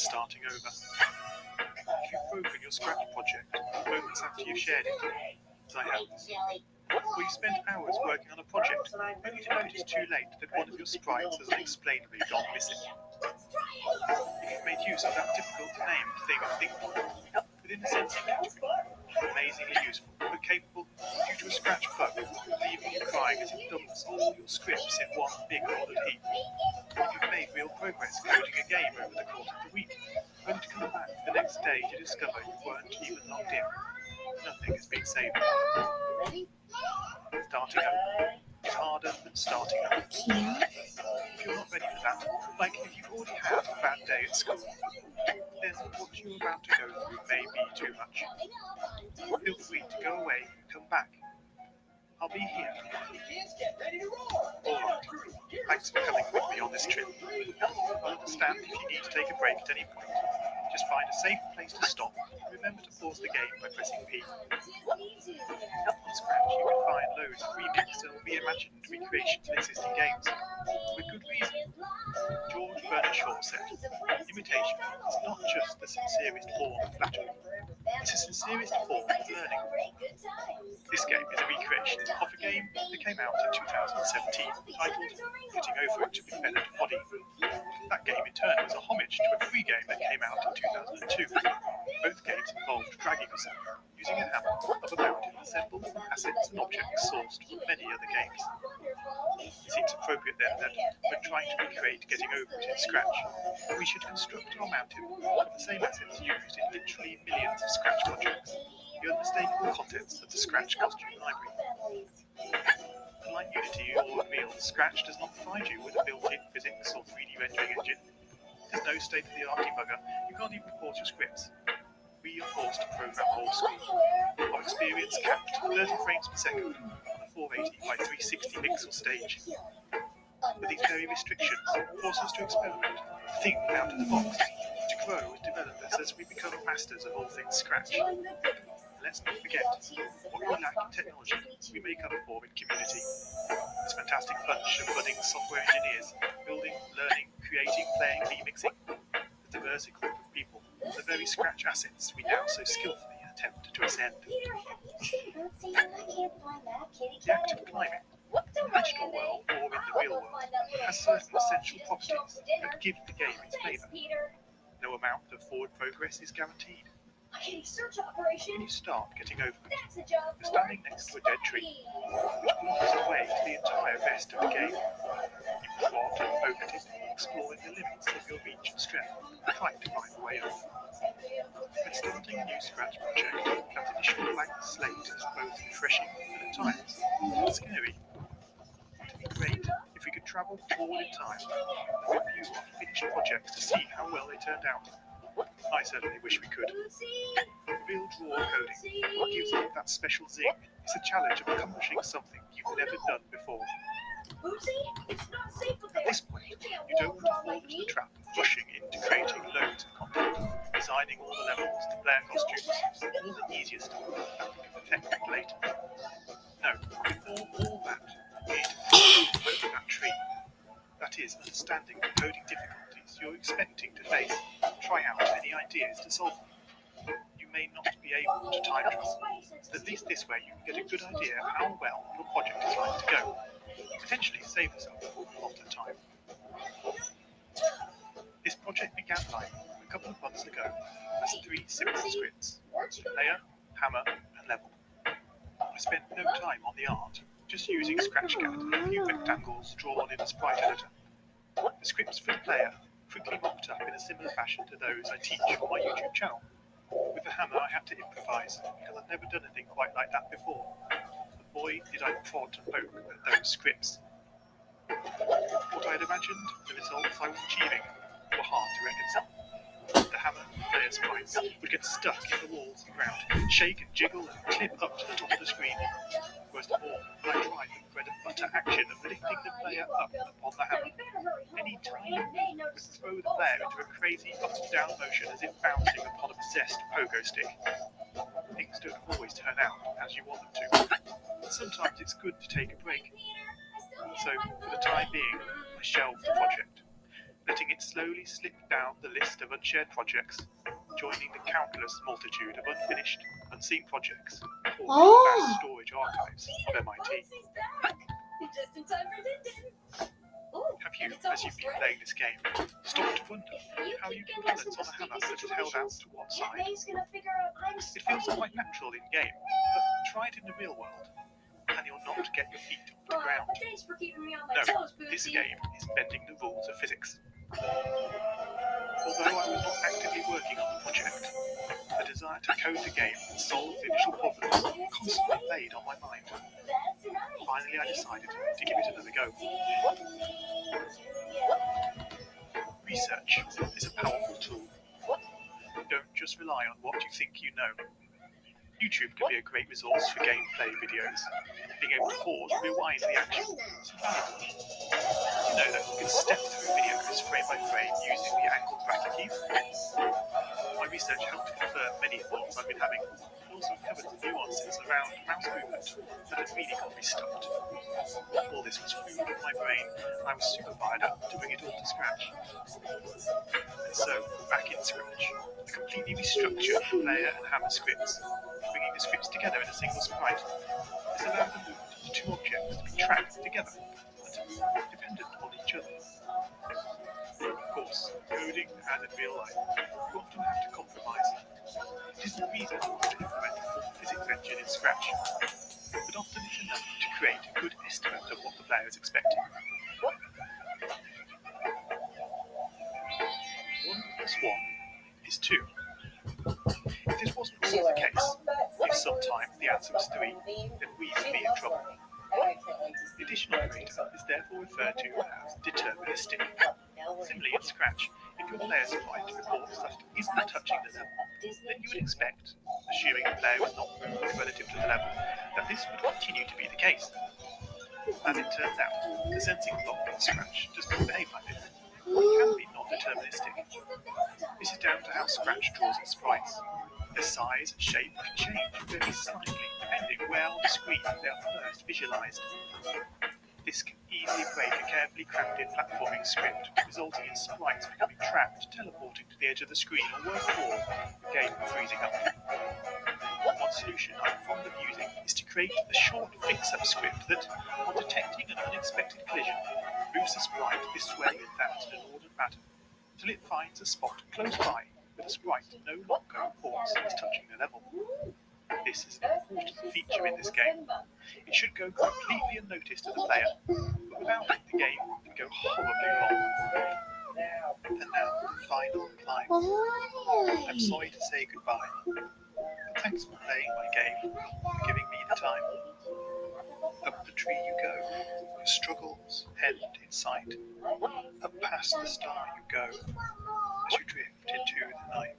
starting over. If you've broken your Scratch project moments after you've shared it, as I have, or you spent hours working on a project only to notice too late that one of your sprites has unexplainably gone missing. If you've made use of that difficult-to-name thing of thinking within the sensing category, amazingly useful but capable, due to a Scratch bug, leaving you crying as it dumps all your scripts in one big ordered heap. If you've made real progress coding a game over the course of the week, only to come back the next day to discover you weren't even logged in, nothing has been saved. Starting over is harder than starting over. If you're not ready for that, like if you've already had a bad day at school, then what you're about to go through may be too much. Feel free to go away and come back. I'll be here. Alright, thanks for coming with me on this trip. I'll understand if you need to take a break at any point. Just find a safe place to stop. Remember to pause the game by pressing P. On Scratch, you can find loads of remixed and reimagined recreations of existing games. For good reason. George Bernard Shaw said, imitation is not just the sincerest form of flattery, it's the sincerest form of learning. This game is a recreation of a game that came out in 2017 titled Getting Over It Yeetland. That game in turn was a homage to a free game that came out in 2002. Both games involved dragging yourself using a hammer up a mountain assembled from assets and objects sourced from many other games. It seems appropriate then that when trying to recreate Getting Over It in Scratch, we should construct our mountain from the same assets used in literally millions of Scratch projects, the unmistakable contents of the Scratch costume library. Unlike Unity or Unreal, Scratch does not provide you with a built-in physics or 3D rendering engine. There's no state-of-the-art debugger. You can't even port your scripts. We are forced to program old school. Our experience capped 30 frames per second on a 480 by 360 pixel stage. But these very restrictions force us to experiment, to think out of the box, to grow as developers as we become masters of all things Scratch. Let's not forget, what we lack in technology, we make up for in community. This fantastic bunch of budding software engineers, building, learning, creating, playing, remixing, a diverse group of people, the very Scratch assets we now so skillfully attempt to ascend. The act of climbing, in the digital world or in the real world, has certain essential properties that give the game its flavour. No amount of forward progress is guaranteed. When you start getting over it, you're standing next to a dead tree, which blocks the way to the entire rest of the game. You plot and poke at it, exploring the limits of your reach and strength, trying to find a way up. When starting a new Scratch project, that initial blank slate is both refreshing and at times scary. It would be great if we could travel forward in time and review our finished projects to see how well they turned out. I certainly wish we could. Real draw coding, what gives it that special zing, is the challenge of accomplishing something you've never done before. At this point, you don't want to fall into the trap of rushing into creating loads of content, designing all the levels, the player costumes, all the easiest stuff that can be perfected later. No, before all that, you need to over that tree. That is, understanding the coding difficulties you're expecting to face, try out any ideas to solve them. You may not be able to time travel, but at least this way you can get a good idea of how well your project is likely to go, potentially save yourself a lot of time. This project began life a couple of months ago as 3 simple scripts: layer, hammer, and level. I spent no time on the art, just using ScratchCAD and a few rectangles drawn in a sprite editor. The scripts for the player quickly mocked up in a similar fashion to those I teach on my YouTube channel. With the hammer I had to improvise, because I'd never done anything quite like that before. But boy, did I prod and poke at those scripts. What I had imagined, the results I was achieving, were hard to reconcile. The hammer player sprites would get stuck in the walls and ground, shake and jiggle and clip up to the top of the screen. Worst of all, I tried the bread and butter action of lifting the player up upon the hammer. Any tiny move would throw the player into a crazy up and down motion as if bouncing upon a possessed pogo stick. Things don't always turn out as you want them to, but sometimes it's good to take a break. So, for the time being, I shelved the project. letting it slowly slip down the list of unshared projects, joining the countless multitude of unfinished, unseen projects, or the vast storage archives of MIT. Have you, as you've been playing this game, stopped to wonder how you can balance on a hammer that is held out to one side? It feels quite natural in game, but try it in the real world, and you'll not get your feet off the ground. No, this game is bending the rules of physics. Although I was not actively working on the project, the desire to code the game and solve the initial problems constantly played on my mind. Finally, I decided to give it another go. Research is a powerful tool. Don't just rely on what you think you know. YouTube can be a great resource for gameplay videos. Being able to pause and rewind the action is valuable. You know that you can step through videos frame by frame using the angled bracket keys. My research helped confirm many thoughts I've been having, and also covered the nuances around mouse movement that had really got me stumped. All this was food for my brain, and I was super fired up to bring it all to scratch. And so, back in Scratch, I completely restructured the player and hammer scripts, bringing the scripts together in a single sprite. This allowed the movement of the two objects to be tracked together and to move dependent on each other. Of course, coding, as in real life, you often have to compromise. It is the reason I want to implement a full physics engine in Scratch, but often it's enough to create a good estimate of what the player is expecting. 1 plus 1 is 2. If this wasn't always the case, if sometimes the answer was 3, then we would be in trouble. The addition operator is therefore referred to as deterministic. Similarly, in Scratch, if your player's sprite reports that it isn't touching the level, then you would expect, assuming the player was not moved relative to the level, that this would continue to be the case. As it turns out, the sensing block in Scratch does not behave like this. It can be non-deterministic. This is down to how Scratch draws its sprites. Their size and shape can change very slightly depending where on the screen they are first visualized. This can easily break a carefully crafted platforming script, resulting in sprites becoming trapped, teleporting to the edge of the screen, or worse of all, the game freezing up. One solution I'm fond of using is to create a short fix-up script that, on detecting an unexpected collision, moves the sprite this way and that in an ordered pattern, till it finds a spot close by where the sprite no longer reports as touching the level. This is an important feature in this game. It should go completely unnoticed to the player, but without it the game can go horribly wrong. And now, the final climb. I'm sorry to say goodbye, but thanks for playing my game, for giving me the time. Up the tree you go, your struggles end in sight. Up past the star you go, as you drift into the night.